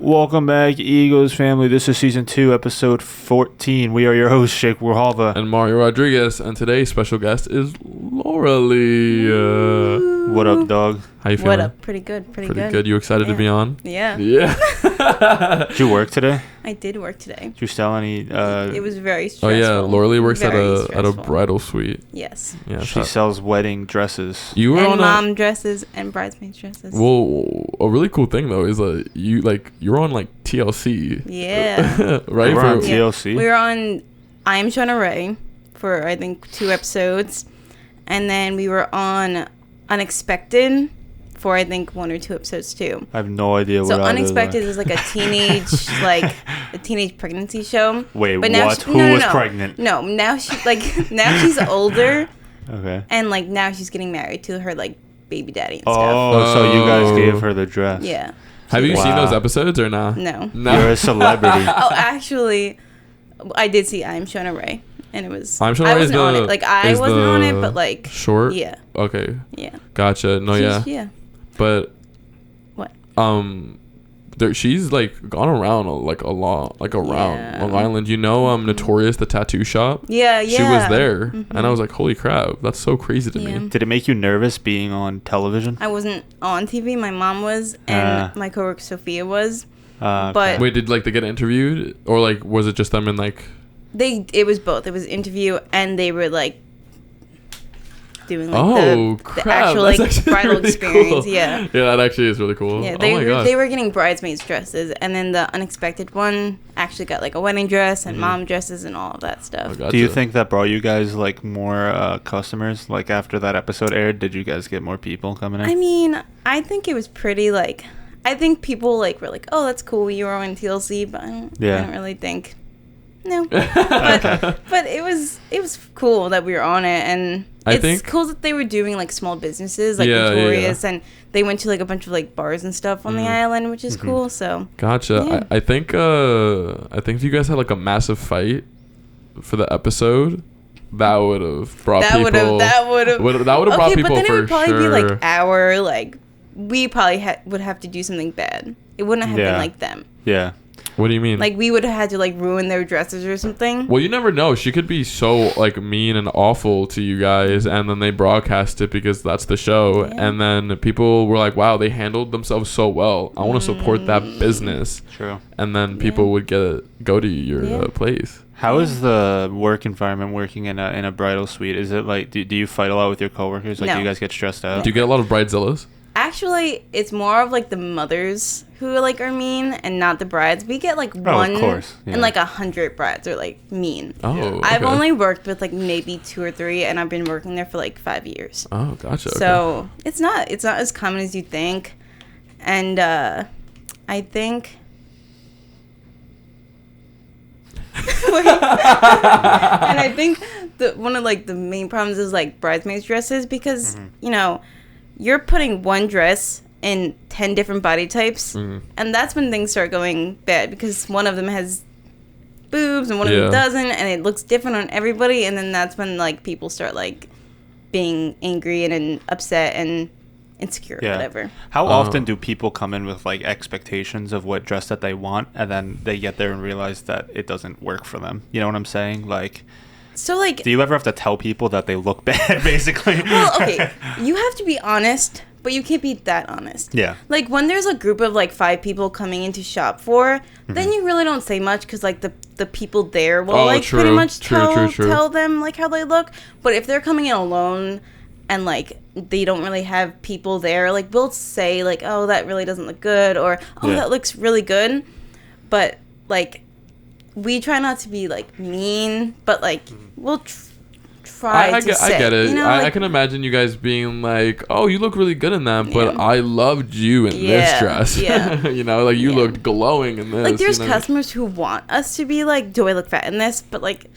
Welcome back, Eagles family. This is season 2, episode 14. We are your hosts, Sheikh Warhalva and Mario Rodriguez, and today's special guest is Loralee. What up, dog? How you feeling? What up? Pretty good. Pretty good. You excited to be on? Yeah. Did you work today? I did work today. Did you sell any? It was very stressful. Oh yeah, Loralee works at a stressful. bridal suite. Yes. Yeah. She sells wedding dresses. You were and on mom dresses and bridesmaids dresses. Well, a really cool thing though is that you're on like TLC. Yeah. Right. We're on TLC. We were on I Am Loralee for I think 2 episodes, and then we were on Unexpected for I think 1 or 2 episodes too. I have no idea what. So Unexpected is like a teenage a teenage pregnancy show. Wait, but now what? Who was pregnant? No, now she's older. Okay. And like now she's getting married to her like baby daddy and stuff. Oh, so you guys gave her the dress. Yeah. Have you seen those episodes or nah? No. You're a celebrity. Oh, actually, I did see I'm Loralee, and it was. I wasn't on it. Like I wasn't on it, but like short. Yeah. Okay. Yeah. Gotcha. No. Yeah. But. What? She's like gone around around Long Island. You know, Notorious, the tattoo shop. Yeah. She was there, and I was like, "Holy crap, that's so crazy to me." Did it make you nervous being on television? I wasn't on TV. My mom was, and my coworker Sophia was. But wait, did they get interviewed, or like was it just them in like? It was both. It was interview, and they were like doing like the actual like bridal really experience. Cool. Yeah. Yeah, that actually is really cool. Yeah, they were getting bridesmaids dresses, and then the Unexpected one actually got like a wedding dress and mom dresses and all of that stuff. Do you think that brought you guys like more customers? Like after that episode aired, did you guys get more people coming in? I mean, I think it was pretty like. I think people like were like, "Oh, that's cool. You were on TLC," but I don't really think. No, but it was cool that we were on it, and it's cool that they were doing like small businesses like Notorious, and they went to like a bunch of like bars and stuff on the island, which is cool. So gotcha. Yeah. I think if you guys had like a massive fight for the episode, that would have brought people. That would have brought people for sure. But then it would probably be like we probably would have to do something bad. It wouldn't have been like them. Yeah. What do you mean? Like we would have had to like ruin their dresses or something. Well, you never know. She could be so like mean and awful to you guys, and then they broadcast it because that's the show, and then people were like, "Wow, they handled themselves so well. I want to support that business." True. And then people would go to your place. How is the work environment working in a bridal suite? Is it like do you fight a lot with your coworkers? Like do you guys get stressed out? Do you get a lot of bridezillas? Actually, it's more of like the mothers who like are mean and not the brides. We get like one and like 100 brides are like mean. Oh, okay. I've only worked with like maybe 2 or 3, and I've been working there for like 5 years. Oh, gotcha. So it's not as common as you think, and I think. And I think one of like the main problems is like bridesmaids dresses because you're putting one dress in 10 different body types, and that's when things start going bad because one of them has boobs and one of them doesn't, and it looks different on everybody, and then that's when like people start like being angry and upset and insecure or whatever. How often do people come in with like expectations of what dress that they want, and then they get there and realize that it doesn't work for them? You know what I'm saying? Like, so like, do you ever have to tell people that they look bad, basically? Well, okay, you have to be honest, but you can't be that honest. Yeah. Like when there's a group of like 5 people coming into shop for, then you really don't say much because like the people there will pretty much tell them like how they look. But if they're coming in alone and like they don't really have people there, like we'll say like, oh, that really doesn't look good, or oh, that looks really good. But like we try not to be like mean, but like we'll try to say. I get it. You know, I can imagine you guys being like, oh, you look really good in that, but I loved you in this dress. Yeah. You know, like you looked glowing in this. Like there's customers who want us to be like, do I look fat in this? But like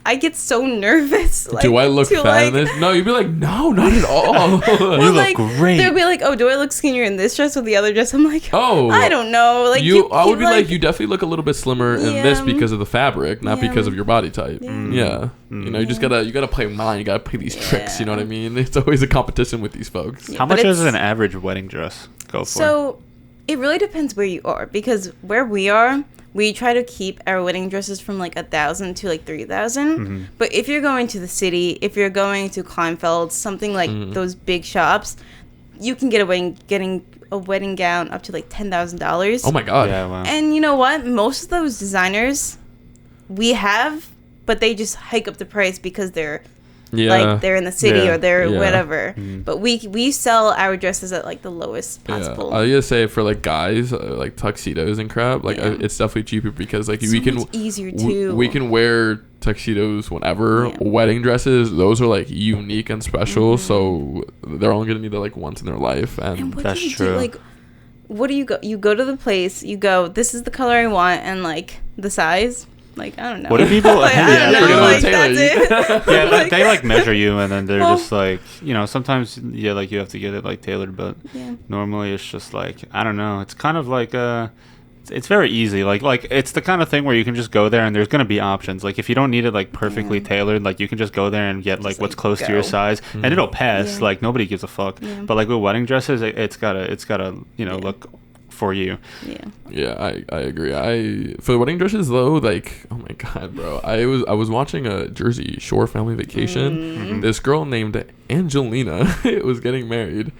I get so nervous. Like, do I look fat in this? No, you'd be like, no, not at all. You look great. They'll be like, oh, do I look skinnier in this dress or the other dress? I'm like, oh, I don't know. Like I would be like, you definitely look a little bit slimmer in this because of the fabric, not because of your body type. Yeah. You know, you gotta play mine. You gotta play these tricks. You know what I mean? It's always a competition with these folks. How much does an average wedding dress go for? So It really depends where you are, because where we are, we try to keep our wedding dresses from like 1,000 to like 3,000. Mm-hmm. But if you're going to the city, if you're going to Kleinfeld, something like those big shops, you can get getting a wedding gown up to like $10,000. Oh my god! Yeah, wow. And you know what? Most of those designers we have, but they just hike up the price because they're like they're in the city or they're whatever. But we sell our dresses at like the lowest possible. I gotta say, for like guys, like tuxedos and crap, like it's definitely cheaper because like we can easier too. We can wear tuxedos whenever. Wedding dresses, those are like unique and special, so they're only gonna need it like once in their life, and that's true. Like, what do you go? You go to the place. You go. This is the color I want, and like the size. Like, I don't know. What do people? like, I don't know. Like, that's it. Yeah, like, they like measure you, and then they're just like, you know, sometimes like you have to get it like tailored, but normally it's just like, I don't know. It's kind of like it's very easy. Like it's the kind of thing where you can just go there and there's gonna be options. Like if you don't need it like perfectly tailored, like you can just go there and get like what's close to your size, and it'll pass. Like nobody gives a fuck. But like with wedding dresses, it's gotta you know look for you. I agree. For wedding dresses though, like, oh my god, bro, I was watching a Jersey Shore family vacation. This girl named Angelina was getting married,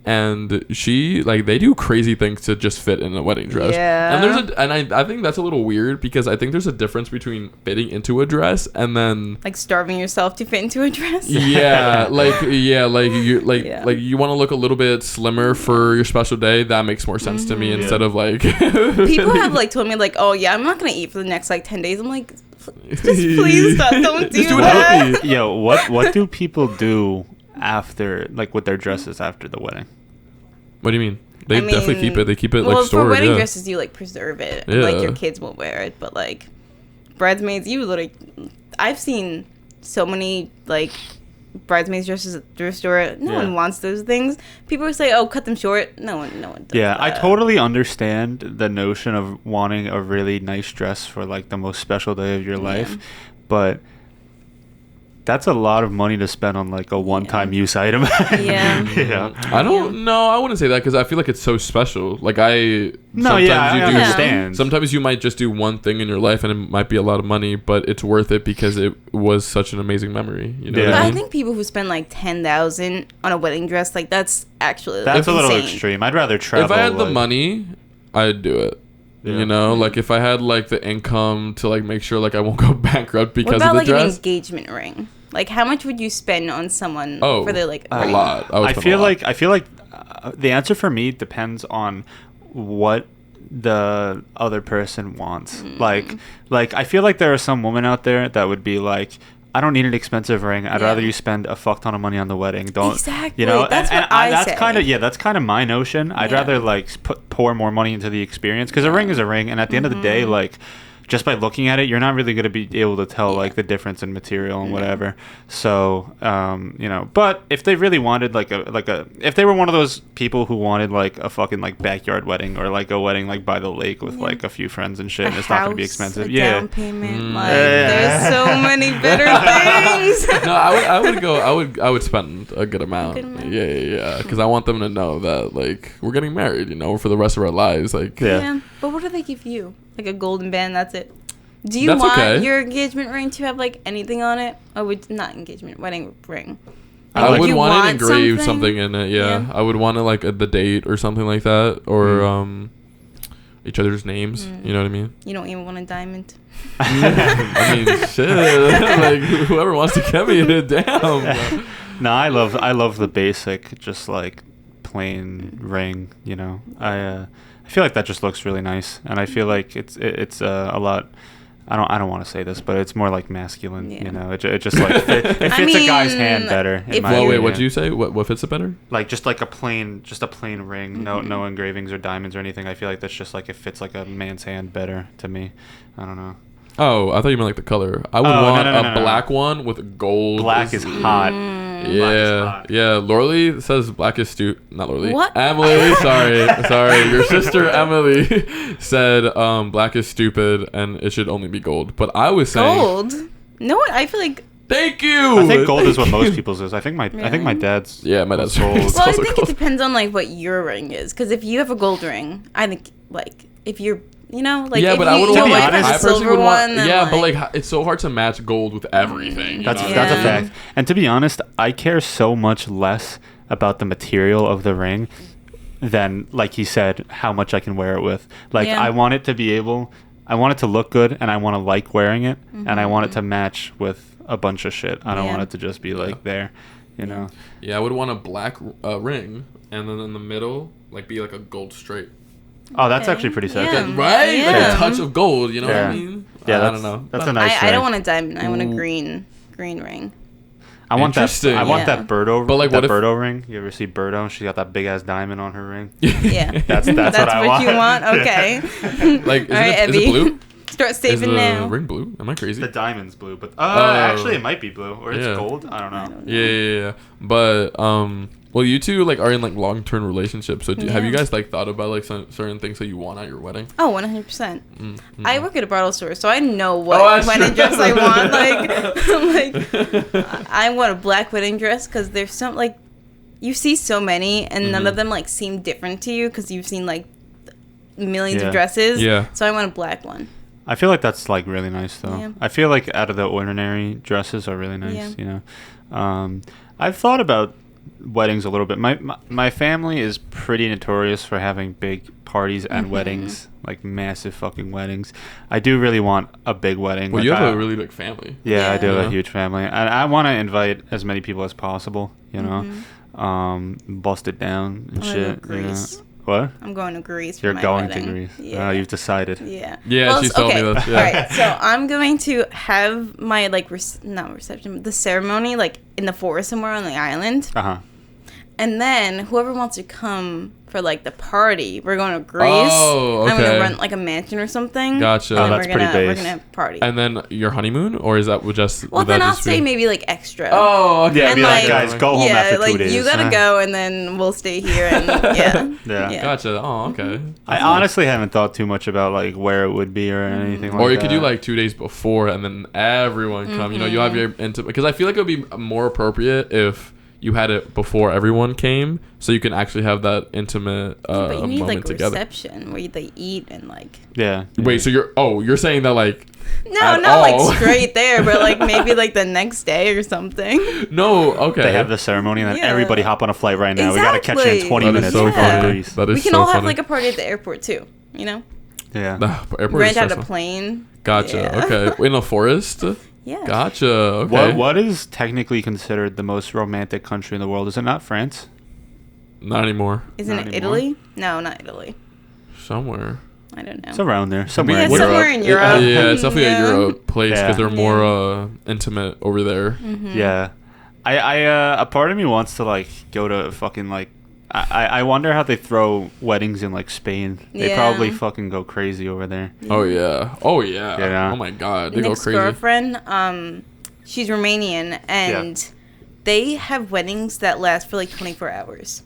and she like they do crazy things to just fit in a wedding dress. And I think that's a little weird because I think there's a difference between fitting into a dress and then like starving yourself to fit into a dress. like you want to look a little bit slimmer for your special day. That makes more sense to me instead of like people have like told me like, oh yeah, I'm not gonna eat for the next like 10 days. I'm like, just please stop, don't do that. Yo, what do people do after, like, with their dresses after the wedding? What do you mean? They definitely keep it. They keep it like stored. For wedding dresses, you like preserve it. Like your kids won't wear it, but like bridesmaids, you literally. I've seen so many like bridesmaids dresses at the thrift store. No one wants those things. People say, "Oh, cut them short." No one does that. I totally understand the notion of wanting a really nice dress for like the most special day of your life, but that's a lot of money to spend on like a one-time use item. I don't know. I wouldn't say that because I feel like it's so special. Like I understand. Sometimes you might just do one thing in your life and it might be a lot of money, but it's worth it because it was such an amazing memory. You know what I mean? I think people who spend like $10,000 on a wedding dress, like that's actually a little extreme. I'd rather travel. If I had the money, I'd do it. You know, like if I had like the income to like make sure like I won't go bankrupt because of the like dress. An engagement ring? Like how much would you spend on someone for their like a lot? I feel like the answer for me depends on what the other person wants. Like I feel like there are some women out there that would be like, I don't need an expensive ring. I'd rather you spend a fuck ton of money on the wedding. Exactly. You know, that's what I say. That's kind of my notion. I'd rather like pour more money into the experience because a ring is a ring, and at the end of the day, like, just by looking at it, you're not really going to be able to tell like the difference in material and whatever. So, you know, but if they really wanted if they were one of those people who wanted like a fucking like backyard wedding or like a wedding like by the lake with like a few friends and shit, and it's not going to be expensive. Down payment, there's so many better things. No, I would spend a good amount. Yeah, because I want them to know that like we're getting married, you know, for the rest of our lives. Like, but what do they give you? Like a golden band, that's it. Do you want your engagement ring to have like anything on it? Or not engagement, wedding ring? Like, I would want to engrave something in it, I would want to like the date or something like that. Or each other's names, you know what I mean? You don't even want a diamond. I mean, shit. Like whoever wants to get me it, damn. No, I love the basic, just like plain ring, you know. I feel like that just looks really nice, and I feel like it's a lot. I don't want to say this, but it's more like masculine. You know, it just like it fits a guy's hand better. Wait, what did you say? What fits it better? Like just a plain ring, no engravings or diamonds or anything. I feel like that's just like it fits like a man's hand better to me. I don't know. Oh, I thought you meant like the color. I would want a black one with gold. Black is hot. Yeah. Loralee says black is not Loralee. What? Emily, sorry. Your sister Emily said black is stupid and it should only be gold. But I was saying gold. No, I feel like Thank you. I think gold is what most people's is. I think my dad's. Yeah, my dad's gold. Well, I think it depends on like what your ring is, because if you have a gold ring, I think like if you're, you know, like yeah, if but I would your want. wife has a silver one. Yeah, but like it's so hard to match gold with everything. That's a fact. And to be honest, I care so much less about the material of the ring than, like he said, how much I can wear it with. Like I want it to be able. I want it to look good, and I want to like wearing it, and I want it to match with a bunch of shit. I don't want it to just be like there, you know. Yeah, I would want a black ring, and then in the middle, like be like a gold stripe. Oh, that's actually pretty sick. Yeah. Right? Yeah. Like a touch of gold, you know what I mean? Yeah, I don't know. That's a nice ring. I don't want a diamond. I want a green ring. I want that. I want that Birdo. But like, that Birdo ring. You ever see Birdo? She's got that big ass diamond on her ring. Yeah, that's what I want. You want? Okay. Like, is it blue? Start saving now. Is the ring blue? Am I crazy? The diamond's blue, but actually it might be blue, or it's gold. I don't know. Yeah. But well, you two like are in like long-term relationships. So have you guys like thought about like certain things that you want at your wedding? Oh, 100%. I work at a bridal store, so I know what wedding dress I want. Like I want a black wedding dress because there's some like you see so many, and none of them like seem different to you because you've seen like millions of dresses. Yeah. So I want a black one. I feel like that's like really nice though. Yeah. I feel like out of the ordinary dresses are really nice. You know, I've thought about weddings a little bit. My family is pretty notorious for having big parties and weddings, like massive fucking weddings. I do really want a big wedding. Well, you have a really big family. Yeah, I do have a huge family. I want to invite as many people as possible. You know, bust it down and shit. You know? What? I'm going to Greece. You're for my going wedding. to Greece. Yeah. You've decided. Yeah. Yeah, well, she told me this. Yeah. All right, so I'm going to have my like not reception, but the ceremony like in the forest somewhere on the island. And then whoever wants to come for like the party, we're going to Greece. Oh, okay. I'm gonna rent like a mansion or something. Gotcha. Oh, that's pretty base. We're gonna have a party. And then your honeymoon, or is that just? Well, then I'll say maybe like extra. Oh, okay. Yeah, be like, guys, go home after 2 days. You gotta go, and then we'll stay here. And yeah. Gotcha. Oh, okay. I honestly haven't thought too much about like where it would be or anything like that. Or you could do like 2 days before, and then everyone come. You know, you have your intimate. Because I feel like it would be more appropriate if you had it before everyone came, so you can actually have that intimate but you need moment like together. Reception where they eat and like. Yeah. Wait, so you're saying that like. No, not like straight there, but like maybe like the next day or something. No, okay. They have the ceremony, and then everybody hop on a flight right now. Exactly. We gotta catch you in 20 minutes. So funny. We can all have like a party at the airport too. You know. Yeah. The airport. Rent out a plane. Gotcha. Yeah. Okay. In a forest. Yeah. Gotcha. Okay. What is technically considered the most romantic country in the world? Is it not France? Not anymore. Isn't it Italy? No, not Italy. Somewhere. I don't know. It's around there. Somewhere in Europe. Somewhere in Europe. Yeah, it's definitely a Europe place because they're more intimate over there. Yeah. A part of me wants to like go to fucking like I wonder how they throw weddings in like Spain. They probably fucking go crazy over there. Oh yeah. Oh my god, they go crazy. Girlfriend, she's Romanian, and they have weddings that last for like 24 hours.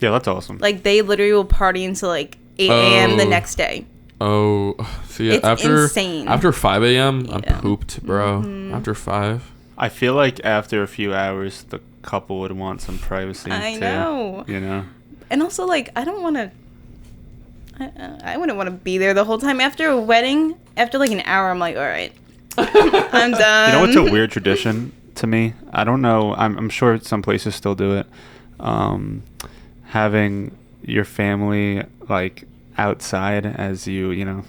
Yeah, that's awesome. Like they literally will party until like 8 a.m. the next day. Oh, see, it's insane. After 5 a.m., I'm pooped, bro. After 5. I feel like after a few hours, the couple would want some privacy. I know. You know. And also, like, I don't want to. I wouldn't want to be there the whole time. After a wedding, after like an hour, I'm like, all right, I'm done. You know what's a weird tradition to me? I don't know. I'm sure some places still do it. Having your family like outside as you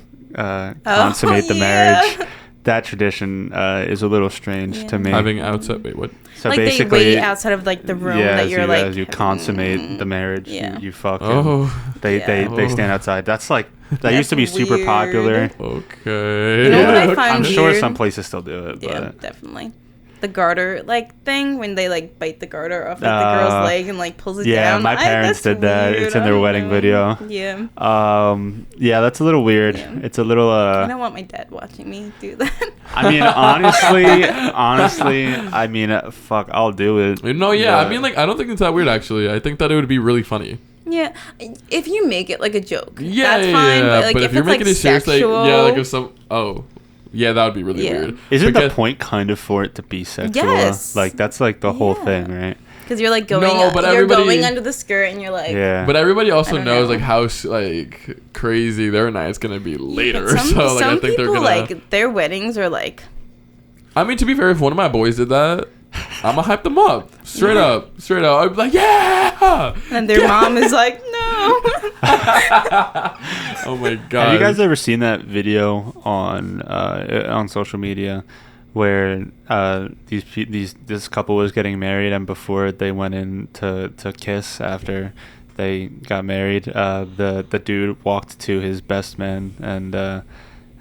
consummate the marriage. That tradition is a little strange to me. Having outside, wait, what? So like basically, they wait outside of like the room that you're like. As you consummate the marriage, you fuck. They stand outside. That's like that used to be super popular. Okay. You know what I find I'm sure weird? some places still do it. Yeah, but. definitely. The garter like thing when they like bite the garter off like the girl's leg and like pulls it down. Yeah, my parents did that. Weird. It's in their wedding video. Yeah. Yeah, that's a little weird. Yeah. It's a little. I don't want my dad watching me do that. I mean, honestly, I mean, fuck, I'll do it. No, yeah, I mean, like, I don't think it's that weird actually. I think that it would be really funny. Yeah, if you make it like a joke, that's fine. Yeah. But, like, if you're making like it serious, like, yeah, like if some, Yeah, that would be really weird. Isn't the point kind of for it to be sexual? Yes. Like, that's like the whole thing, right? Because you're like going, you're going under the skirt, and you're like, But everybody also knows like how like crazy their night's gonna be later. So like, I think they're gonna like their weddings are like. I mean, to be fair, if one of my boys did that, I'ma hype them up straight up. I'd be like, yeah. And their mom is like, no. Oh my god. Have you guys ever seen that video on social media where this couple was getting married, and before they went in to kiss after they got married, the dude walked to his best man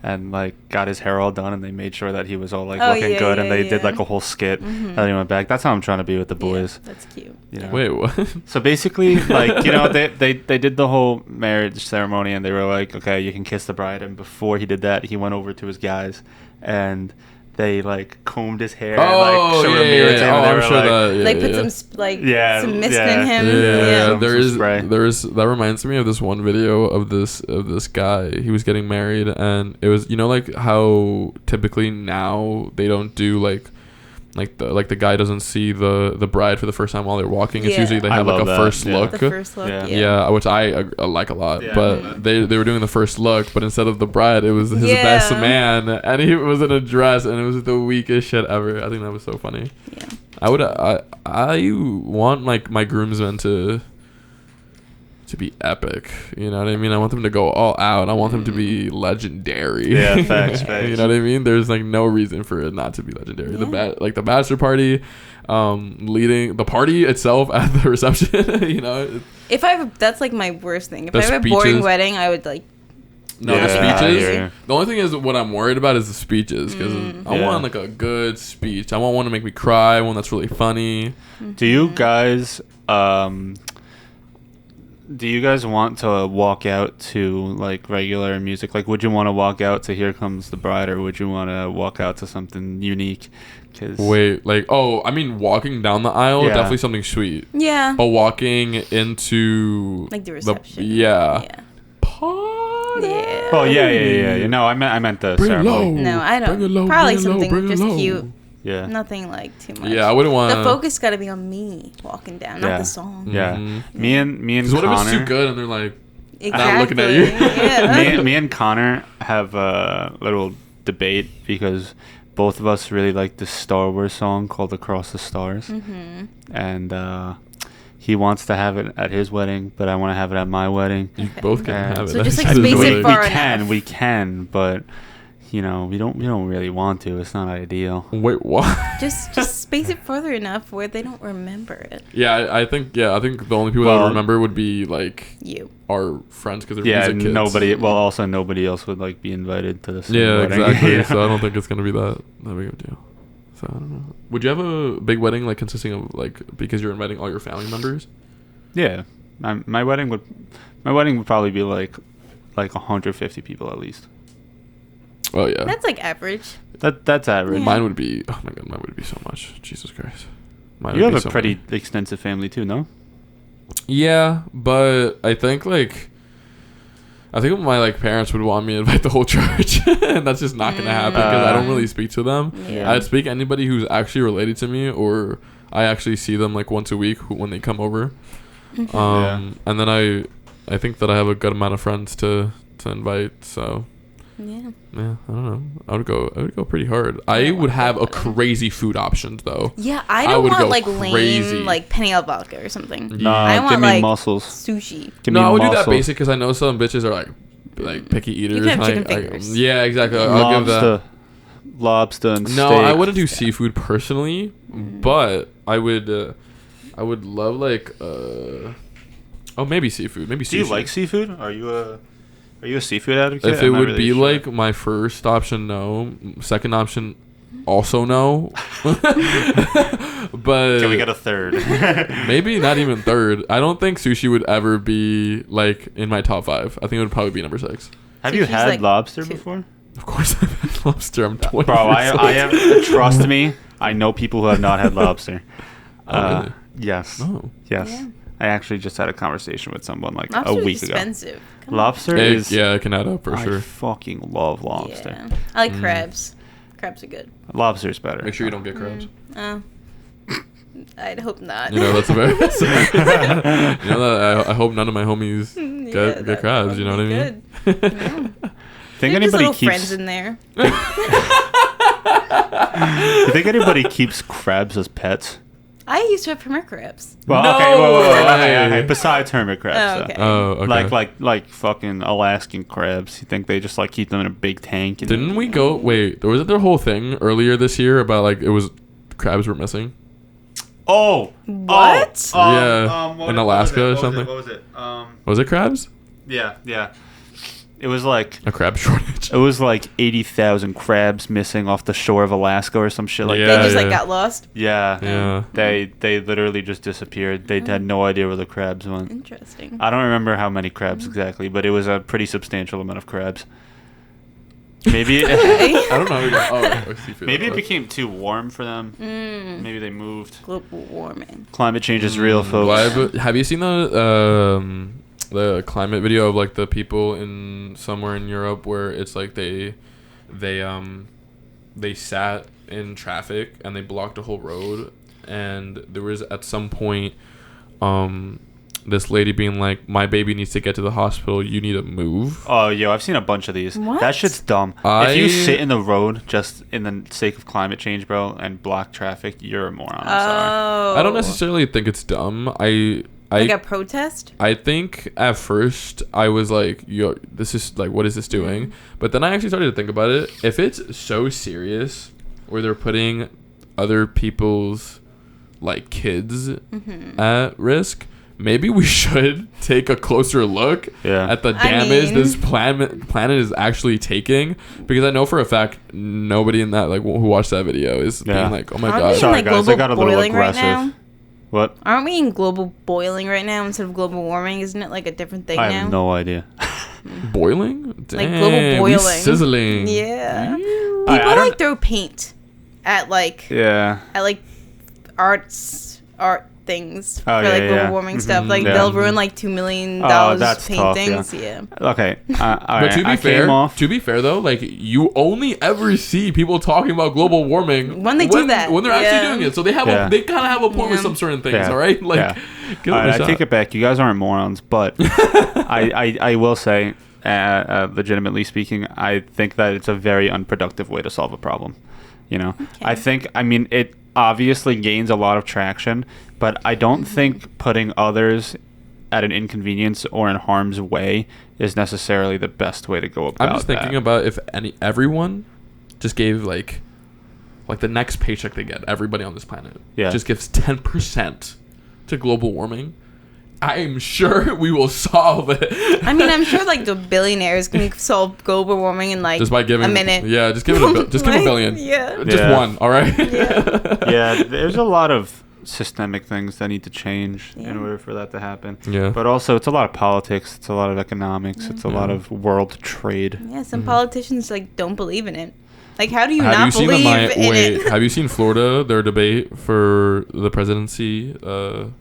and like got his hair all done, and they made sure that he was all like looking good, and they did like a whole skit, and then he went back. That's how I'm trying to be with the boys. That's cute. You know? Wait, what? So basically, like, you know, they did the whole marriage ceremony, and they were like, okay, you can kiss the bride. And before he did that, he went over to his guys, and they like combed his hair, and like showed a mirror to him. I'm sure that put some some mist in him. There is that reminds me of this one video of this guy. He was getting married, and it was, you know, like how typically now they don't do like the guy doesn't see the bride for the first time while they're walking. It's usually they have like a first look. The first look. Which I like a lot. But they were doing the first look, but instead of the bride, it was his best man, and he was in a dress, and it was the weakest shit ever. I think that was so funny. Yeah. I want like my groomsmen to be epic, you know what I mean? I want them to go all out. I want them to be legendary. Yeah, facts. You know what I mean? There's like no reason for it not to be legendary. The bachelor party, leading the party itself at the reception. You know, that's like my worst thing. If I have a boring wedding, I would like. No, the speeches. The only thing is, what I'm worried about is the speeches, because I want like a good speech. I want one to make me cry, one that's really funny. Do you guys want to walk out to like regular music? Like, would you want to walk out to Here Comes the Bride, or would you want to walk out to something unique? Wait, like, I mean, walking down the aisle, definitely something sweet. Yeah. But walking into like the reception. Party. Yeah. Oh yeah. No, I meant the ceremony. No, I don't. Probably something just cute. Yeah. Nothing like too much. Yeah, I wouldn't want. The focus got to be on me walking down, not the song. Yeah. Me and Connor. What if it's too good and they're like not looking at you? Yeah. me and Connor have a little debate, because both of us really like this Star Wars song called "Across the Stars," and he wants to have it at his wedding, but I want to have it at my wedding. You both can have it. So just like space it far enough. We can, but. You know, we don't really want to. It's not ideal. Wait, what? Just space it further enough where they don't remember it. Yeah, I think the only people that would remember would be like our friends, because they're music kids. Nobody else would like be invited to this. Yeah, exactly. So I don't think it's gonna be that big of a deal. So I don't know. Would you have a big wedding like consisting of like, because you're inviting all your family members? Yeah, my wedding would probably be like 150 people at least. Oh yeah, that's like average. That's average. Yeah. Mine would be mine would be so much. Jesus Christ. You have a pretty extensive family too, no? Yeah, but I think my like parents would want me to invite the whole church, and that's just not gonna happen, because I don't really speak to them. Yeah. I'd speak anybody who's actually related to me, or I actually see them like once a week when they come over. And then I think that I have a good amount of friends to invite, so. Yeah, I don't know. I would go pretty hard. I would have a crazy food options though. Yeah, I don't want like lame like penne al vodka or something. No, I want give me like mussels. Sushi. I would do that basic, because I know some bitches are like picky eaters. You can have chicken fingers. Yeah, exactly. I'll give that. Lobster and steak. No, I wouldn't do seafood personally, but I would love like maybe seafood. Maybe sushi. Do you like seafood? Are you a seafood advocate? If it would be like my first option, no. Second option, also no. But can we get a third? Maybe not even third. I don't think sushi would ever be like in my top 5. I think it would probably be number 6. Have you had like lobster before? Of course I've had lobster. I'm 20. Bro, I have. Trust me, I know people who have not had lobster. Really? Yes. Oh. Yes. Yeah. I actually just had a conversation with someone like lobster a week is ago. expensive. Lobster is... Yeah, it can add up for sure. I fucking love lobster. Yeah. I like crabs. Crabs are good. Lobster's better. Make sure you don't get crabs. I'd hope not. You know, that's a very... you know, that I hope none of my homies get crabs, you know what I mean? Yeah. Think anybody little keeps... friends in there. You think anybody keeps crabs as pets? I used to have hermit crabs. Well, No okay, way. okay. Besides hermit crabs, Oh, okay. Oh, okay. like fucking Alaskan crabs. You think they just like keep them in a big tank? And Didn't we go... Wait, wasn't there a whole thing earlier this year about, like, it was... Crabs were missing? Oh! What? In Alaska or something? What was it? Was it crabs? Yeah. It was like... A crab shortage. It was like 80,000 crabs missing off the shore of Alaska or some shit like Yeah, They that. just like got lost. Yeah. They literally just disappeared. They had no idea where the crabs went. Interesting. I don't remember how many crabs exactly, but it was a pretty substantial amount of crabs. Maybe I don't know. maybe it became too warm for them. Maybe they moved. Global warming. Climate change is real, folks. Have you seen the climate video of like the people in somewhere in Europe where it's like they sat in traffic and they blocked a whole road, and there was at some point this lady being like, my baby needs to get to the hospital, you need to move. Oh, yo, I've seen a bunch of these. What? That shit's dumb. If you sit in the road just in the sake of climate change, bro, and block traffic, you're a moron. I'm sorry. I don't necessarily think it's dumb. Like a protest? I think at first I was like, yo, this is like, what is this doing? But then I actually started to think about it. If it's so serious where they're putting other people's like kids at risk, maybe we should take a closer look at the damage this planet is actually taking, because I know for a fact nobody in that like who watched that video is being like, oh my god. Sorry guys, I got a little aggressive. Right, what? Aren't we in global boiling right now instead of global warming? Isn't it like a different thing now? I have no idea. Boiling? Damn, like global boiling. Sizzling. Yeah. Ew. People like throw paint at like art things for like global warming stuff. Like they'll ruin like $2 million paintings. Tough, yeah. Okay. But to be fair though, like you only ever see people talking about global warming when they do that. When they're actually doing it. So they have they kind of have a point with some certain things, all right? Like I take it back. You guys aren't morons, but I will say, legitimately speaking, I think that it's a very unproductive way to solve a problem. You know, I mean, it obviously gains a lot of traction, but I don't think putting others at an inconvenience or in harm's way is necessarily the best way to go about it. I'm just thinking about if everyone just gave like the next paycheck they get, everybody on this planet just gives 10% to global warming, I'm sure we will solve it. I mean, I'm sure like the billionaires can solve global warming in like just by giving a minute. Yeah, just give it give a billion. Yeah. Just one, all right? Yeah. There's a lot of systemic things that need to change in order for that to happen. Yeah. But also it's a lot of politics, it's a lot of economics, it's a lot of world trade. Yeah, some politicians like don't believe in it. Like, how do you not believe in it? Have you seen Florida, their debate for the presidency, the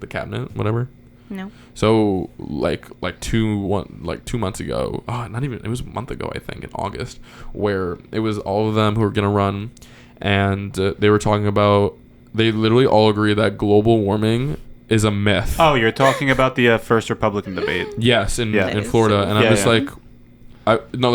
cabinet, whatever? No. So like 2 months ago, it was a month ago, I think, in August, where it was all of them who were gonna run, and they were talking about, they literally all agree that global warming is a myth. Oh, you're talking about the first Republican debate? Yes, in Florida, and I'm just like,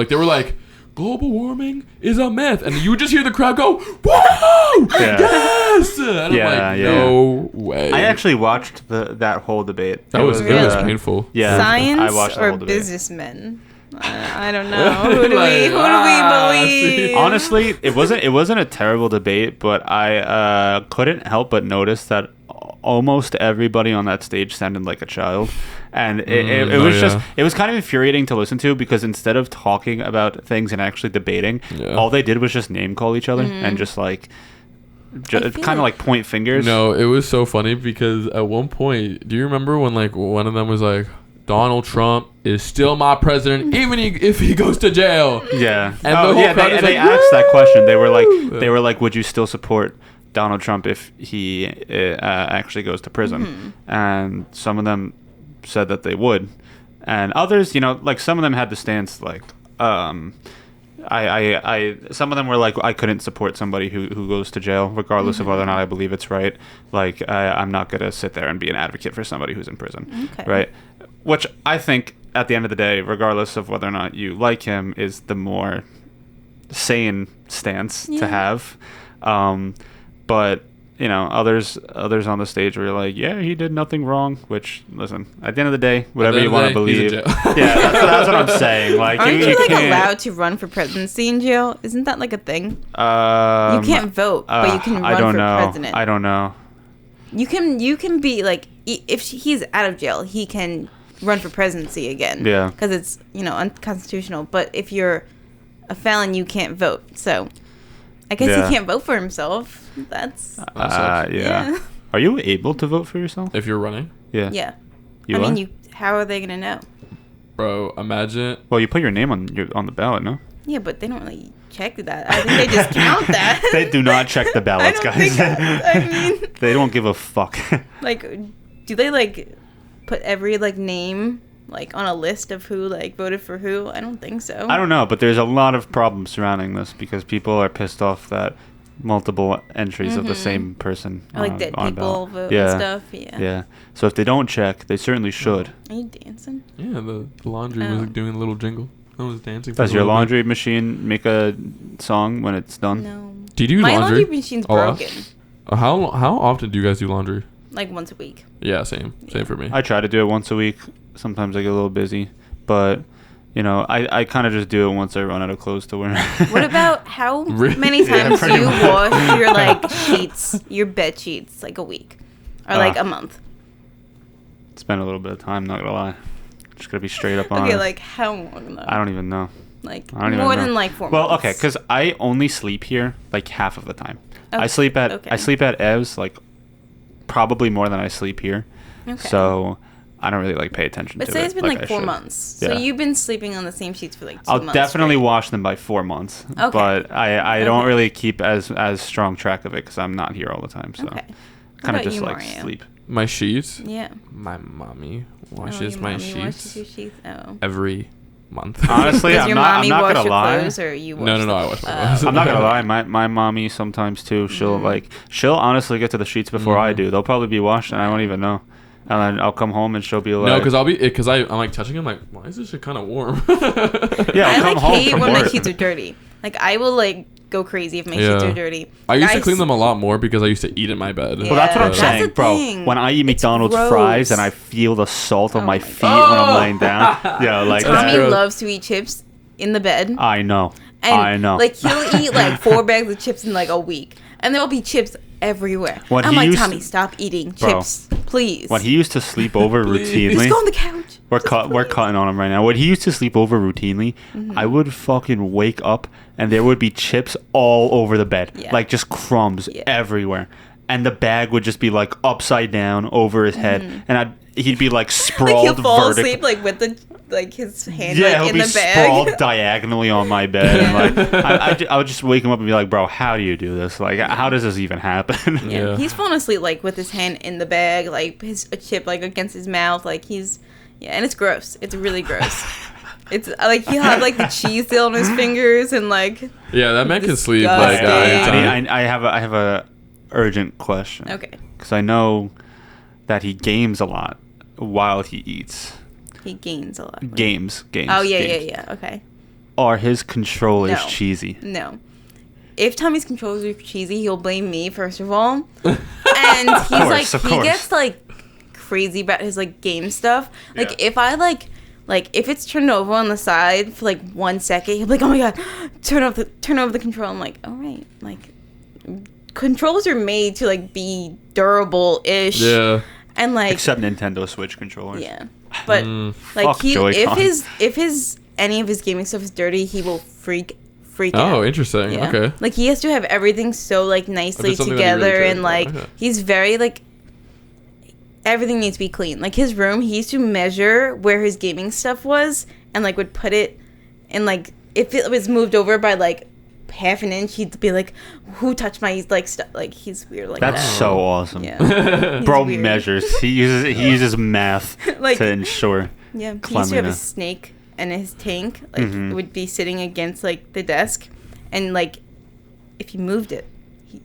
they were like, global warming is a myth, and you would just hear the crowd go, "Whoa, yes!" And I'm like, no way. I actually watched that whole debate. It was painful. Yeah, science I watched the or whole debate. Businessmen. I don't know. Who do we believe? Honestly, it wasn't a terrible debate, but I couldn't help but notice that almost everybody on that stage sounded like a child, and it was kind of infuriating to listen to, because instead of talking about things and actually debating, all they did was just name call each other and just like kind of like point fingers. No, it was so funny because at one point, do you remember when like one of them was like, Donald Trump is still my president, even if he goes to jail. Yeah. And they asked that question. They were like, would you still support Donald Trump if he actually goes to prison, and some of them said that they would, and others, like some of them had the stance like, some of them were like, I couldn't support somebody who goes to jail regardless of whether or not I believe it's right. Like I'm not gonna sit there and be an advocate for somebody who's in prison, right? Which I think at the end of the day, regardless of whether or not you like him, is the more sane stance to have. But others on the stage were like, yeah, he did nothing wrong. Which, listen, at the end of the day, whatever you want to believe, yeah, that's what I'm saying. Like, aren't you like allowed to run for presidency in jail? Isn't that like a thing? You can't vote, but you can run for president. I don't know. You can be like, if he's out of jail, he can run for presidency again. Yeah, because it's unconstitutional. But if you're a felon, you can't vote. So I guess he can't vote for himself. That's yeah. Are you able to vote for yourself if you're running? Yeah. How are they gonna know? Bro, imagine. Well, you put your name on the ballot, no? Yeah, but they don't really check that. I think they just count that. They do not check the ballots, guys. They don't give a fuck. Like, do they like put every like name like on a list of who like voted for who? I don't think so. I don't know, but there's a lot of problems surrounding this because people are pissed off that multiple entries of the same person like dead people vote and stuff. Yeah. So if they don't check, they certainly should. Are you dancing? Yeah, the laundry was like doing a little jingle. I was dancing. Does your laundry machine make a song when it's done? No. Do you do My laundry? laundry machine's broken. How often do you guys do laundry? Like once a week. Yeah, same for me. I try to do it once a week. Sometimes I get a little busy, but I kind of just do it once I run out of clothes to wear. What about how many times do you wash your like sheets, your bed sheets, like a week or like a month? It's been a little bit of time, not gonna lie. Just gonna be straight up on. Okay, like how long though? I don't even know. Like more than like 4 months. Well, okay, because I only sleep here like half of the time. Okay. I sleep at Ev's like probably more than I sleep here. Okay. So I don't really like pay attention to it. But say it's been like 4 months. So you've been sleeping on the same sheets for like 2 months. I'll definitely wash them by 4 months. Okay. But I don't really keep as strong track of it because I'm not here all the time. So kind of just like sleep. My sheets? Yeah. My mommy washes my sheets. Washes your sheets? Every month. Honestly, I'm not gonna lie. Or you wash no, I wash my clothes. I'm not gonna lie. My mommy sometimes too. She'll honestly get to the sheets before I do. They'll probably be washed and I won't even know. And then I'll come home and she'll be like... No, because I'm like touching them, like, why is this shit kind of warm? Yeah, I hate when my sheets are dirty. Like, I will like go crazy if my sheets are dirty. I used to clean them a lot more because I used to eat in my bed. Yeah. Well, that's what I'm saying, bro. When I eat McDonald's fries and I feel the salt on my feet when I'm laying down. Yeah, like Tommy loves to eat chips in the bed. I know. Like, he'll eat like 4 bags of chips in like a week. And there'll be chips everywhere. I'm like, Tommy, stop eating chips, please. When he used to sleep over routinely... Just go on the couch. We're cutting on him right now. When he used to sleep over routinely, I would fucking wake up and there would be chips all over the bed. Yeah. Like just crumbs everywhere. And the bag would just be like upside down over his head. And he'd be like sprawled like he'll fall asleep like with the... like his hand like in the bag. Yeah, he'll be sprawled diagonally on my bed. And like I would just wake him up and be like, bro, how do you do this? Like, how does this even happen? Yeah. He's falling asleep like with his hand in the bag, like a chip like against his mouth, like he's and it's gross. It's really gross. It's like he'll have like the cheese still on his fingers and like that man can sleep like I have a urgent question. Okay. Because I know that he games a lot while he eats. He gains a lot. Games. Oh, yeah. Okay. Are his controllers cheesy? No. If Tommy's controllers are cheesy, he'll blame me, first of all. And he's he gets, like, crazy about his, like, game stuff. Like, if I, like, if it's turned over on the side for, like, 1 second, he'll be like, oh, my God, turn over the control. I'm like, all right. Like, controls are made to, like, be durable-ish. Yeah. And, like... Except Nintendo Switch controllers. Yeah. But like if any of his gaming stuff is dirty, he will freak out. Oh, interesting. Yeah. Okay. Like he has to have everything so like nicely together really and like he's very like everything needs to be clean. Like his room, he used to measure where his gaming stuff was and like would put it in like if it was moved over by like half an inch, he'd be like, "Who touched my like stuff?" Like he's weird like That's that. so awesome. Yeah. Bro weird. measures. He uses math like, to ensure. Yeah, he used to have a snake, and his tank would be sitting against like the desk, and like if you moved it,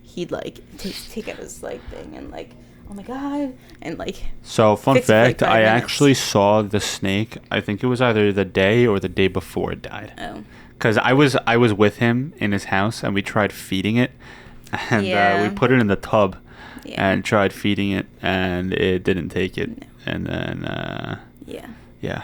he'd like take out his like thing and like, oh my god, and like. So fun fact, I minutes. actually saw the snake. I think it was either the day or the day before it died. Oh. Because I was with him in his house, and we tried feeding it, and we put it in the tub, and tried feeding it, and it didn't take it, and then yeah.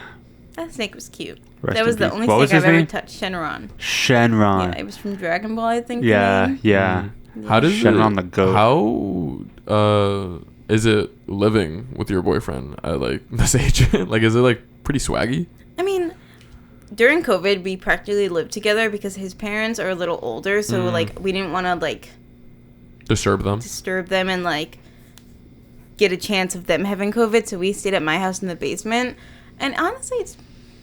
That snake was cute. Rest that was the peace. only What snake was I've his ever name? touched. Shenron. Shenron. Yeah, it was from Dragon Ball, I think. Yeah. Yeah. How does Shenron the goat. How is it living with your boyfriend at like this age? Like, is it like pretty swaggy? I mean, during COVID, we practically lived together because his parents are a little older, so like we didn't want to like disturb them and like get a chance of them having COVID, so we stayed at my house in the basement. And honestly, it's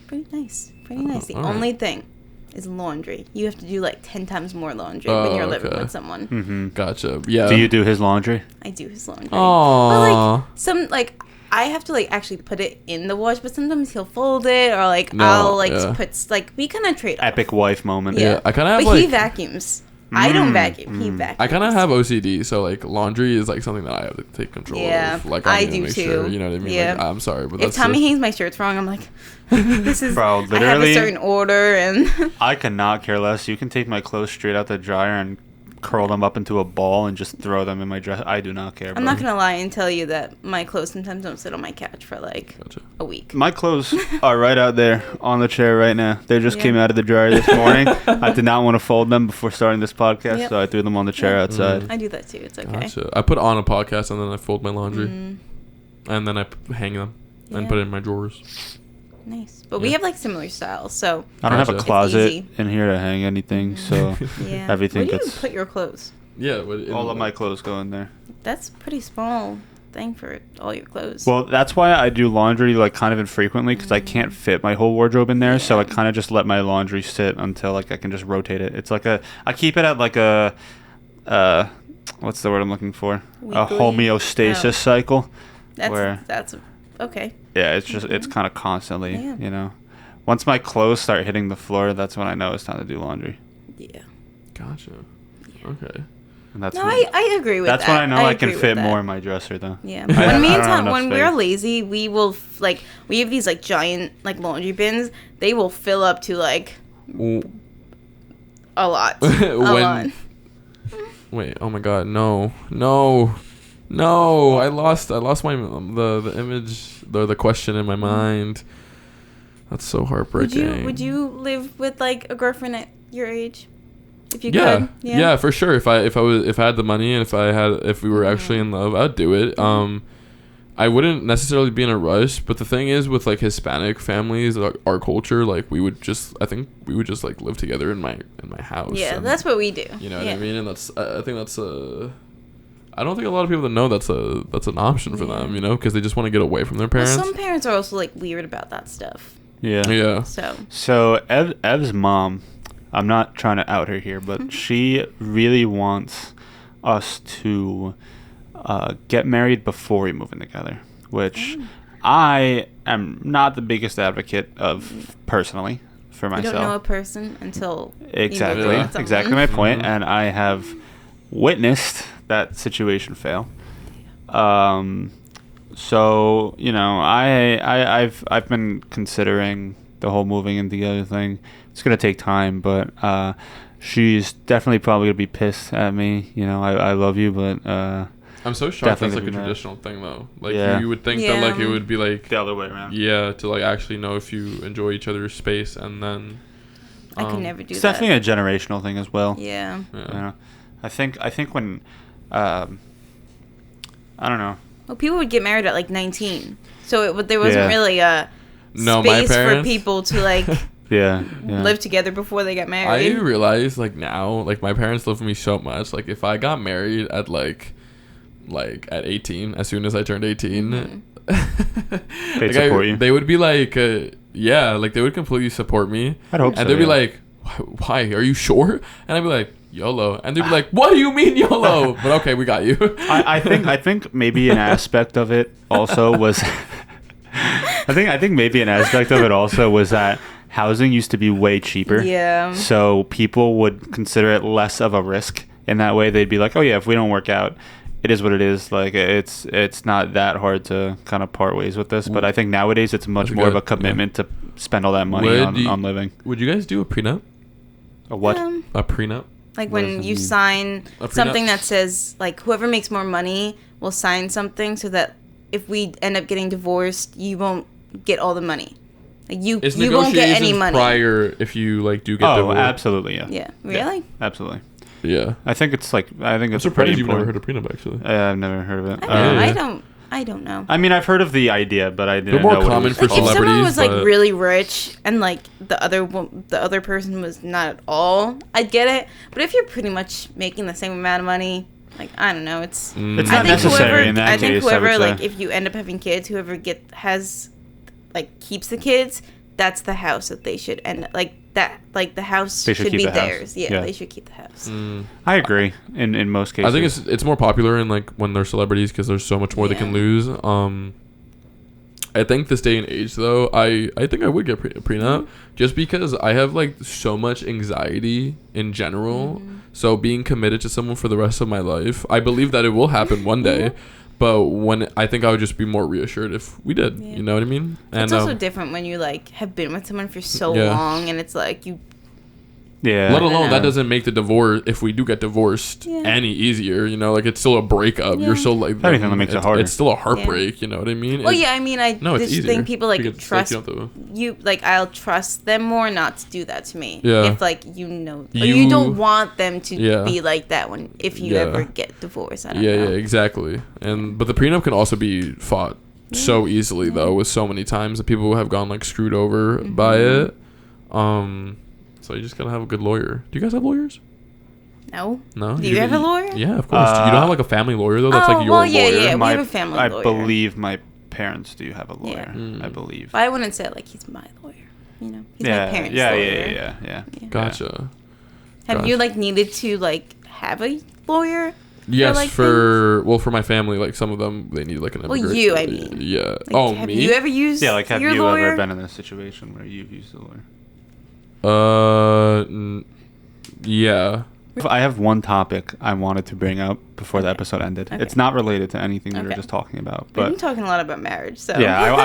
pretty nice. The only thing is laundry. You have to do like 10 times more laundry when you're living with someone. Mm-hmm. Gotcha. Yeah. Do you do his laundry? I do his laundry. Aww. But like I have to like actually put it in the wash, but sometimes he'll fold it or like I'll like put like we kind of trade off. Epic wife moment. Yeah. I kind of have but like. he vacuums. I don't vacuum. He vacuums. I kind of have OCD, so like laundry is like something that I have to take control of. Like I do make too. Sure, you know what I mean? Yeah. Like, I'm sorry, but if Tommy hangs my shirts wrong, I'm like, this is. Bro, literally, I have a certain order, and I cannot care less. You can take my clothes straight out the dryer and curl them up into a ball and just throw them in my dress. I do not care. I'm not gonna lie and tell you that my clothes sometimes don't sit on my couch for like a week. My clothes are right out there on the chair right now. They just came out of the dryer this morning. I did not want to fold them before starting this podcast, so I threw them on the chair outside. I do that too. It's okay. Gotcha. I put on a podcast and then I fold my laundry, and then I hang them and put it in my drawers. Nice, but we have like similar styles, so I don't have a closet in here to hang anything, so everything gets. Where do you gets. put your clothes? Yeah, all of my clothes go in there. That's pretty small thing for all your clothes. Well, that's why I do laundry like kind of infrequently because I can't fit my whole wardrobe in there. So I kind of just let my laundry sit until like I can just rotate it. It's like I keep it at like a what's the word I'm looking for? Weekly? A homeostasis cycle. That's okay. Yeah, it's just it's kind of constantly, you know. Once my clothes start hitting the floor, that's when I know it's time to do laundry. Yeah. Gotcha. Okay. And that's I agree with that. That's when I know I can fit more in my dresser, though. Yeah. When me and Tom, when we're lazy, we will we have these like giant like laundry bins. They will fill up to like a lot. A lot. Wait. Oh my God. No. I lost my the image, the question in my mind. That's so heartbreaking. Would you live with like a girlfriend at your age? If you could? could? Yeah, for sure. If I had the money and if we were actually in love, I'd do it. I wouldn't necessarily be in a rush, but the thing is with like Hispanic families, our culture, like I think we would just like live together in my house. Yeah, and, that's what we do. You know what I mean? And I think that's I don't think a lot of people that know that's an option for them, you know, because they just want to get away from their parents. Well, some parents are also like weird about that stuff. Yeah. So Ev's mom, I'm not trying to out her here, but she really wants us to get married before we move in together, which I am not the biggest advocate of personally for myself. You don't know a person until exactly my point, and I have witnessed that situation fail. So you know, I've been considering the whole moving in together thing. It's gonna take time, but she's definitely probably gonna be pissed at me. You know, I love you, but I'm so shocked that's like a traditional thing though. Like you would think that like it would be like the other way around. Yeah, to like actually know if you enjoy each other's space, and then I could never do that. It's definitely a generational thing as well. Yeah. You know, I think when I don't know. Well, people would get married at like 19, so there wasn't really a space for people to like live together before they got married. I realize like now, like my parents love me so much. Like if I got married at like at 18, as soon as I turned 18, they'd support you. They would be like, like they would completely support me. I'd hope so. And they'd be like, why? Are you sure? And I'd be like, YOLO. And they'd be like, what do you mean YOLO? But okay, we got you. I think maybe an aspect of it also was I think maybe an aspect of it also was that housing used to be way cheaper. Yeah. So people would consider it less of a risk. In that way, they'd be like, oh yeah, if we don't work out, it is what it is. Like it's not that hard to kind of part ways with this. But I think nowadays it's much more of a commitment to spend all that money on living. Would you guys do a prenup? A what? A prenup? Like when you sign something that says like whoever makes more money will sign something so that if we end up getting divorced, you won't get all the money. Like you won't get any money prior if you like do get divorced. Oh, absolutely, yeah. Yeah, really? Yeah, absolutely. Yeah. I think it's I'm surprised you've never heard of prenup actually. I've never heard of it. I don't know. I mean, I've heard of the idea, but I didn't know. They're more know common for like if celebrities. someone was like really rich and like the other person was not at all, I'd get it. But if you're pretty much making the same amount of money, like I don't know, it's not necessary in that case. I think whoever like if you end up having kids, whoever keeps the kids, that's the house that they should end like that. Like the house should be theirs. Yeah, they should keep the house. I agree. In most cases, I think it's more popular in like when they're celebrities because there's so much more they can lose. I think this day and age though, I think I would get a prenup just because I have like so much anxiety in general. So being committed to someone for the rest of my life, I believe that it will happen one day. But when I think I would just be more reassured if we did, you know what I mean? And it's also different when you like have been with someone for so long, and it's like you. Yeah. Let alone that doesn't make the divorce, if we do get divorced, any easier. You know, like it's still a breakup. You're still like everything that makes it harder. It's still a heartbreak. You know what I mean? Well, I mean, it's easier. Think people like trust you. Like I'll trust them more not to do that to me. Yeah. If like you don't want them to be like that if you ever get divorced. I don't know. Yeah, exactly. But the prenup can also be fought so easily though, with so many times that people have gone like screwed over by it. So you just gotta have a good lawyer. Do you guys have lawyers? No. No. Do you have a lawyer? Yeah, of course. You don't have like a family lawyer though. That's like your lawyer. Yeah. We have a family lawyer. I believe my parents do have a lawyer. I believe. But I wouldn't say like he's my lawyer. You know, he's my parents' lawyer. Yeah. Gotcha. Have you like needed to like have a lawyer? Yes, for my family, like some of them they need like an immigrant. Well, you, I mean. Yeah. Like, have you ever used? Yeah, like have you lawyer? ever been in a situation where you've used a lawyer? Yeah. I have one topic I wanted to bring up before the episode ended. Okay. It's not related to anything we were just talking about. But I'm talking a lot about marriage, so. Yeah,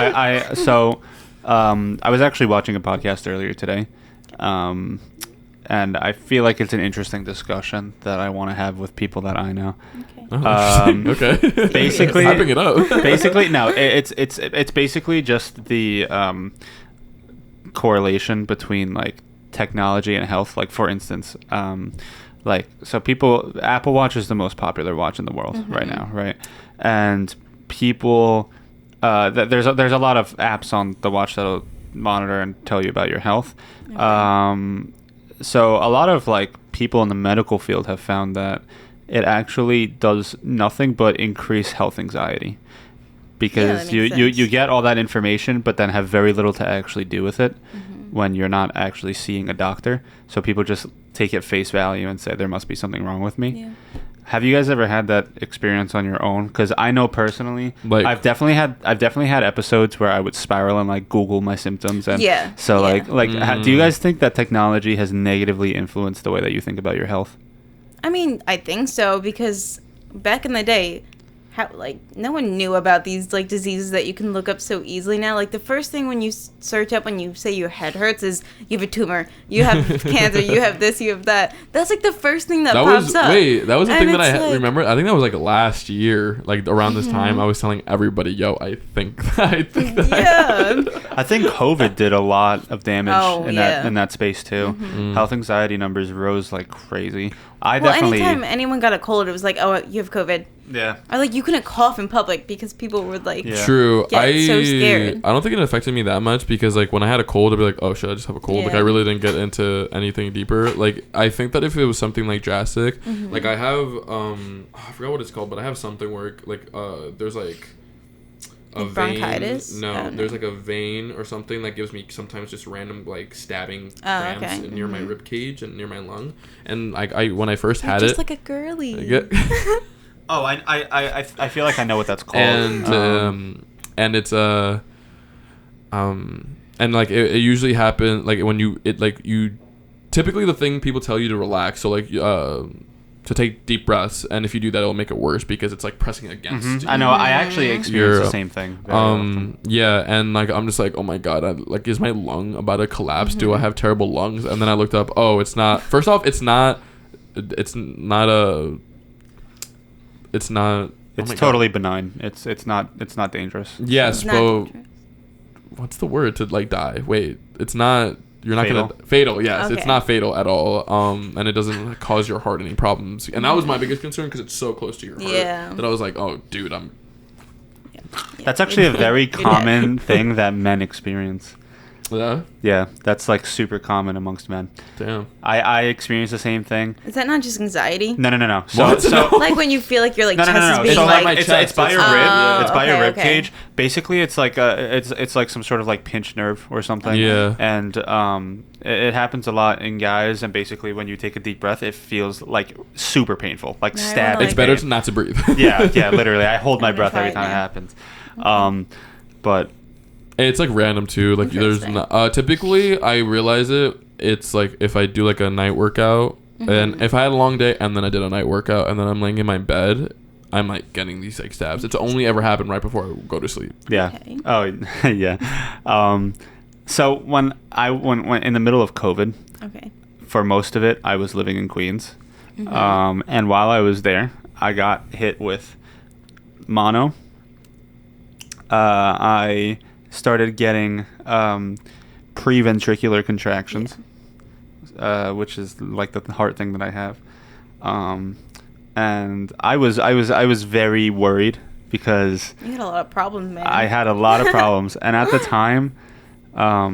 I was actually watching a podcast earlier today, and I feel like it's an interesting discussion that I want to have with people that I know. Okay. Basically, hyping it up. Basically, no. It's basically just the correlation between like technology and health. Like for instance, Apple Watch is the most popular watch in the world right now, right? And people, there's a lot of apps on the watch that'll monitor and tell you about your health. Okay. So a lot of like people in the medical field have found that it actually does nothing but increase health anxiety, because you get all that information but then have very little to actually do with it when you're not actually seeing a doctor. So people just take it face value and say there must be something wrong with me. Yeah. Have you guys ever had that experience on your own? Because I know personally, like, I've definitely had episodes where I would spiral and like Google my symptoms. And do you guys think that technology has negatively influenced the way that you think about your health? I mean, I think so, because back in the day, no one knew about these like diseases that you can look up so easily now. Like the first thing when you search up when you say your head hurts is you have a tumor, you have cancer, you have this, you have that. That's like the first thing that pops up. Wait, that was the thing that I remember. I think that was like last year, like around this time. I was telling everybody, "Yo, I think that." Yeah. I think COVID did a lot of damage in that space too. Health anxiety numbers rose like crazy. Anytime anyone got a cold, it was like, "Oh, you have COVID." Yeah. Or like you couldn't cough in public because people would like True. get so scared. I don't think it affected me that much, because like when I had a cold, I'd be like, oh, should I just have a cold? Yeah. Like I really didn't get into anything deeper. Like I think that if it was something like drastic, like I have I forgot what it's called, but I have something where like there's like a bronchitis? vein. No, there's like a vein or something that gives me sometimes just random like stabbing cramps near my rib cage and near my lung. And like when I first had just like a girly. I feel like I know what that's called. And it's and like it usually happens like when you typically the thing people tell you to relax, so like to take deep breaths, and if you do that it'll make it worse because it's like pressing against you. I know, I actually experienced the same thing very often. Yeah, and like I'm just like, oh my god, like is my lung about to collapse? Do I have terrible lungs? And then I looked up, it's not, first off, it's totally benign. It's not dangerous. Yes, but what's the word to like die? Wait, it's not. You're not fatal. Gonna fatal. Yes, okay. It's not fatal at all. And it doesn't cause your heart any problems. And that was my biggest concern because it's so close to your heart. Yeah. That I was like, oh, dude, I'm. Yeah. That's actually a very common thing that men experience. Yeah. Yeah, that's like super common amongst men. Damn. I experienced the same thing. Is that not just anxiety? No. So like when you feel like your like chest is being so like it's by your rib. It's by your rib okay. cage. Basically, it's like it's like some sort of like pinched nerve or something. Yeah. And it happens a lot in guys. And basically, when you take a deep breath, it feels like super painful, like stabbing. It's better to not to breathe. yeah, literally. I hold my breath every time it happens. But. It's like random too. Like there's typically I realize it's like if I do like a night workout and if I had a long day and then I did a night workout and then I'm laying in my bed, I'm like getting these like stabs. It's only ever happened right before I go to sleep. Yeah. Okay. Oh yeah. So when in the middle of COVID, for most of it I was living in Queens, and while I was there, I got hit with mono. I started getting preventricular contractions, which is like the heart thing that I have, and I was very worried because you had a lot of problems, man. I had a lot of problems, and at the time, I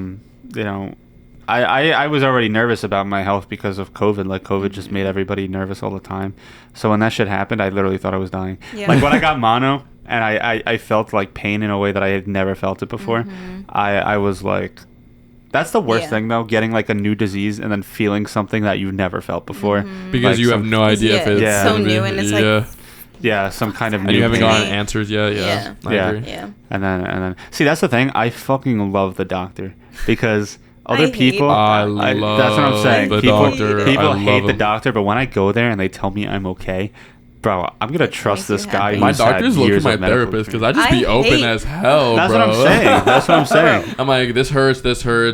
was already nervous about my health because of COVID. Like COVID just made everybody nervous all the time. So when that shit happened, I literally thought I was dying. Yeah. Like when I got mono. And I felt like pain in a way that I had never felt it before. I was like, that's the worst thing though, getting like a new disease and then feeling something that you've never felt before. Because like you have no idea if it's so new and it's like some kind of new. And you haven't gotten answers yet. I agree. Yeah. And then see, that's the thing. I fucking love the doctor because other people. I love that's what I'm saying. The people doctor. People hate the doctor, but when I go there and they tell me I'm okay. Bro, I'm gonna trust this guy. My doctor's looking my therapist because I just be open as hell, That's bro. That's what I'm saying. I'm like, this hurts.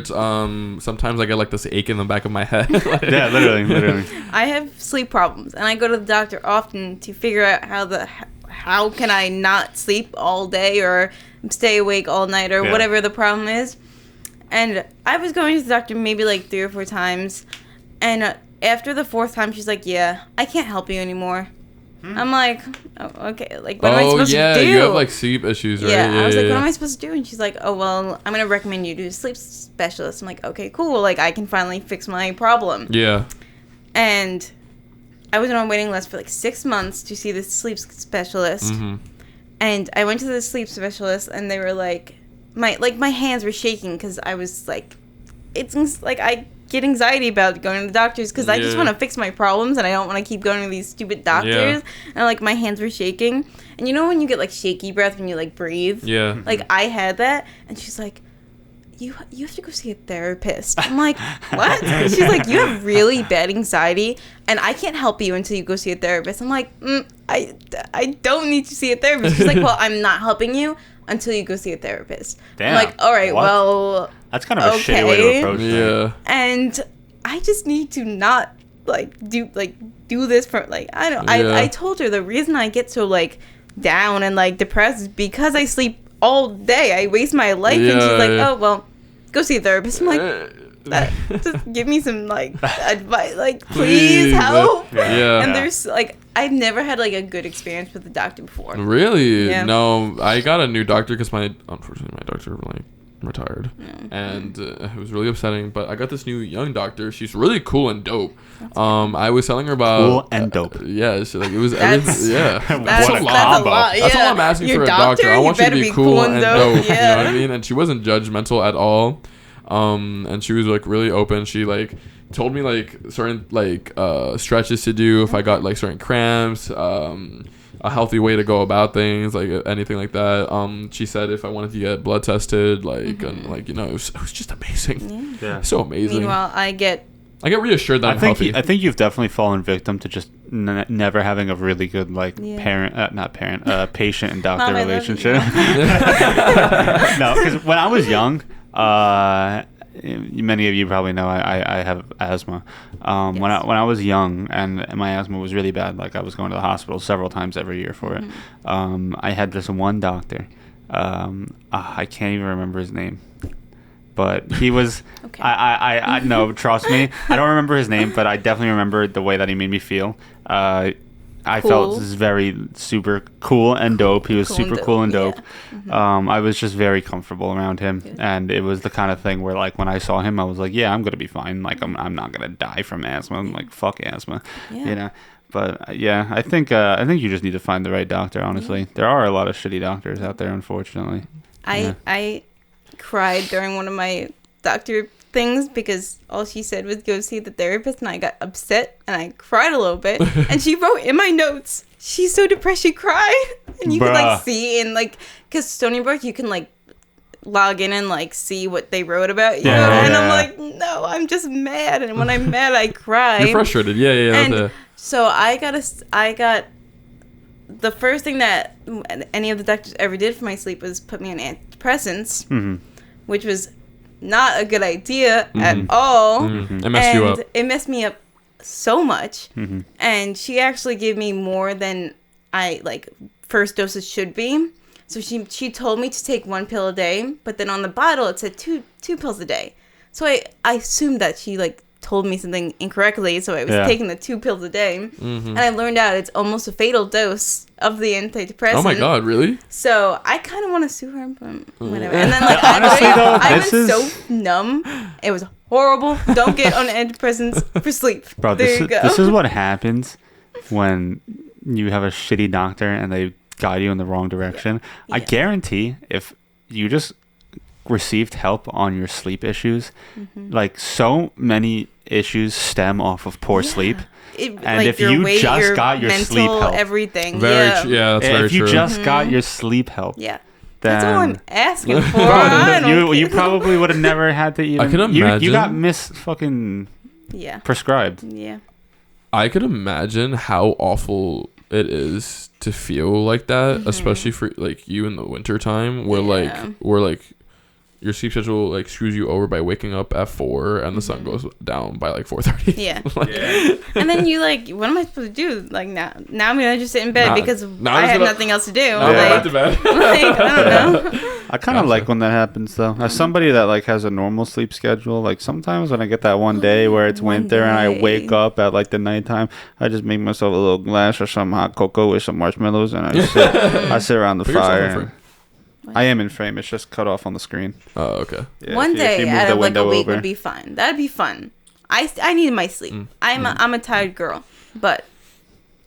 Sometimes I get like this ache in the back of my head. Yeah, literally. I have sleep problems, and I go to the doctor often to figure out how can I not sleep all day or stay awake all night or whatever the problem is. And I was going to the doctor maybe like 3 or 4 times, and after the 4th time, she's like, "Yeah, I can't help you anymore." I'm like, oh, okay. Like, what am I supposed to do? You have like sleep issues, right? Yeah, I was like, what am I supposed to do? And she's like, oh, well, I'm going to recommend you to a sleep specialist. I'm like, okay, cool. Like, I can finally fix my problem. Yeah. And I was on a waiting list for like 6 months to see this sleep specialist. And I went to the sleep specialist, and they were like, my hands were shaking because I was like, it's like I get anxiety about going to the doctors because I just want to fix my problems and I don't want to keep going to these stupid doctors. And like my hands were shaking, and you know when you get like shaky breath when you like breathe, like I had that. And she's like, you have to go see a therapist. I'm like, what? And she's like, you have really bad anxiety and I can't help you until you go see a therapist. I'm like, I don't need to see a therapist. She's like, well, I'm not helping you until you go see a therapist. Damn, I'm like, all right, well, that's kind of a shitty way to approach things. Yeah. And I just need to not do this for like I don't. I told her the reason I get so like down and like depressed is because I sleep all day. I waste my life. And she's like, oh well, go see a therapist. I'm like, just give me some like advice, like please help. And there's like I've never had like a good experience with the doctor before. Really? Yeah. No, I got a new doctor because unfortunately my doctor like retired, and it was really upsetting. But I got this new young doctor. She's really cool and dope. I was telling her about cool and dope. Yeah, she, like it was everything. Yeah, that's a lot. That's all I'm asking for a doctor. I want you to be cool and dope. Yeah. You know what I mean? And she wasn't judgmental at all. And she was like really open. She like told me like certain like stretches to do if I got like certain cramps, a healthy way to go about things, like anything like that. She said if I wanted to get blood tested, like and like, you know, it was just amazing. Yeah. So amazing. Meanwhile, I get reassured that I'm healthy. I think you've definitely fallen victim to just never having a really good like patient and doctor relationship. No, because when I was young, many of you probably know I have asthma. Yes. When I was young and my asthma was really bad, like I was going to the hospital several times every year for it. I had this one doctor. I can't even remember his name, but he was. Okay. I no, trust me, I don't remember his name, but I definitely remember the way that he made me feel. I felt this is very super cool and dope. He was super cool and dope. Yeah. I was just very comfortable around him. Good. And it was the kind of thing where like when I saw him, I was like, yeah, I'm gonna be fine. Like I'm not gonna die from asthma. I'm like, fuck asthma. Yeah. You know. But yeah, I think you just need to find the right doctor. Honestly, there are a lot of shitty doctors out there, unfortunately. I cried during one of my doctor things because all she said was go see the therapist, and I got upset and I cried a little bit. And she wrote in my notes, she's so depressed she cried. And you can like see in like, because Stony Brook you can like log in and like see what they wrote about you. And I'm like, no, I'm just mad. And when I'm mad, I cry. You're frustrated. Yeah. And so I got the first thing that any of the doctors ever did for my sleep was put me on antidepressants, which was not a good idea at all. It messed you up. It messed me up so much. And she actually gave me more than I like first doses should be. So she told me to take 1 pill a day, but then on the bottle it said two pills a day. So I assumed that she like told me something incorrectly, so I was taking the 2 pills a day. And I learned out it's almost a fatal dose of the antidepressant. Oh my god, really? So I kind of want to sue her, but whatever. And then like I was so numb. It was horrible. Don't get on antidepressants for sleep. Bro, this is what happens when you have a shitty doctor and they guide you in the wrong direction. Yeah. I guarantee if you just received help on your sleep issues, like so many issues stem off of poor sleep. And like if you weight, just got your sleep help, everything. That's very true. If you just got your sleep help, then that's all I'm asking for. You probably would have never had to even. I can imagine. You got prescribed. Yeah. I could imagine how awful it is to feel like that, especially for like you in the winter time, where like your sleep schedule like screws you over by waking up at 4 and the sun goes down by like 4:30. And then you like, what am I supposed to do? Like now I'm gonna just sit in bed because I have nothing else to do. No, like, to bed. Like, I don't know. I kind of like when that happens though. As somebody that like has a normal sleep schedule, like sometimes when I get that one day where it's winter and I wake up at like the nighttime, I just make myself a little glass or some hot cocoa with some marshmallows and I sit around the fire. I am in frame. It's just cut off on the screen. Oh, okay. Yeah, one day out of like a week would be fine. That'd be fun. I need my sleep. I'm a tired girl, but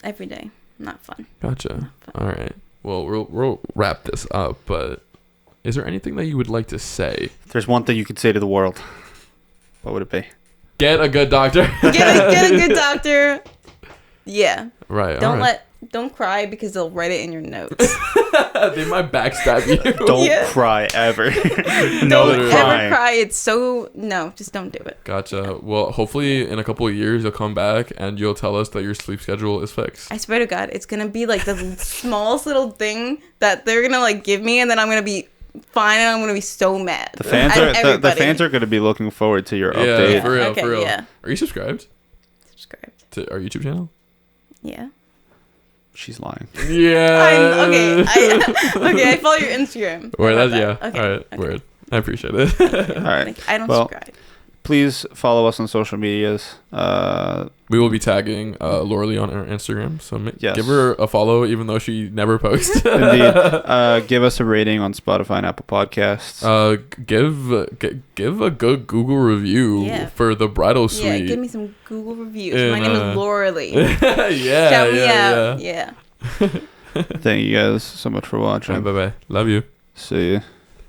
every day not fun. Gotcha. All right. Well, we'll wrap this up. But is there anything that you would like to say? If there's one thing you could say to the world, what would it be? Get a good doctor. Get a good doctor. Yeah. Right. Don't cry because they'll write it in your notes. They might backstab you. Don't cry ever. Don't ever cry. It's just don't do it. Gotcha. Well, hopefully in a couple of years you'll come back and you'll tell us that your sleep schedule is fixed. I swear to God, it's gonna be like the smallest little thing that they're gonna like give me, and then I'm gonna be fine, and I'm gonna be so mad. The fans are gonna be looking forward to your update. Yeah, for real. Yeah. Are you subscribed? To our YouTube channel? Yeah. She's lying. Yeah. I follow your Instagram. Word. Okay. All right. Word. I appreciate it. All right. I don't subscribe. please follow us on social medias. We will be tagging Loralee on our Instagram, so yes. give her a follow, even though she never posts. Indeed. Give us a rating on Spotify and Apple Podcasts. Give a good Google review for the bridal suite. Yeah, give me some Google reviews. My name is Loralee. Yeah, shout me out. Yeah. Thank you guys so much for watching. Bye bye. Love you. See you.